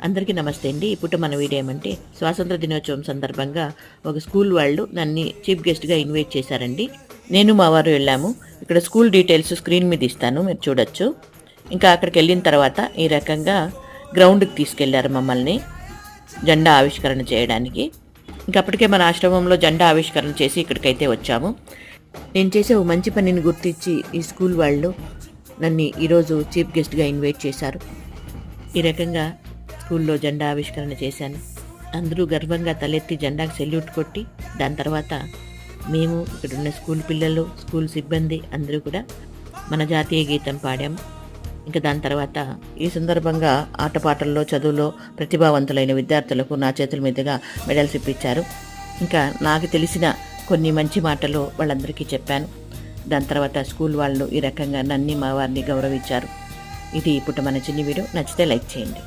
అందరికీ నమస్తే అండి. ఇప్పుడు మన వీడియో ఏమంటే స్వాతంత్ర దినోత్సవం సందర్భంగా ఒక స్కూల్ వాళ్ళు నన్ను చీఫ్ గెస్ట్గా ఇన్వైట్ చేశారండి. నేను మా వారు వెళ్ళాము. ఇక్కడ స్కూల్ డీటెయిల్స్ స్క్రీన్ మీద ఇస్తాను, మీరు చూడొచ్చు. ఇంకా అక్కడికి వెళ్ళిన తర్వాత ఈ రకంగా గ్రౌండ్కి తీసుకెళ్లారు మమ్మల్ని జెండా ఆవిష్కరణ చేయడానికి. ఇంకా అప్పటికే మన ఆశ్రమంలో జెండా ఆవిష్కరణ చేసి ఇక్కడికైతే వచ్చాము. నేను చేసే ఓ మంచి పనిని గుర్తించి ఈ స్కూల్ వాళ్ళు నన్ను ఈరోజు చీఫ్ గెస్ట్గా ఇన్వైట్ చేశారు. ఈ రకంగా స్కూల్లో జెండా ఆవిష్కరణ చేశాను. అందరూ గర్వంగా తలెత్తి జెండాకు సెల్యూట్ కొట్టి, దాని తర్వాత మేము ఇక్కడున్న స్కూల్ పిల్లలు, స్కూల్ సిబ్బంది అందరూ కూడా మన జాతీయ గీతం పాడాము. ఇంకా దాని తర్వాత ఈ సందర్భంగా ఆటపాటల్లో, చదువులో ప్రతిభావంతులైన విద్యార్థులకు నా చేతుల మీదుగా మెడల్స్ ఇప్పించారు. ఇంకా నాకు తెలిసిన కొన్ని మంచి మాటలు వాళ్ళందరికీ చెప్పాను. దాని తర్వాత స్కూల్ వాళ్ళు ఈ రకంగా నన్ను, మా వారిని గౌరవించారు. ఇది ఇప్పుడు మన చిన్ని వీడియో. నచ్చితే లైక్ చేయండి.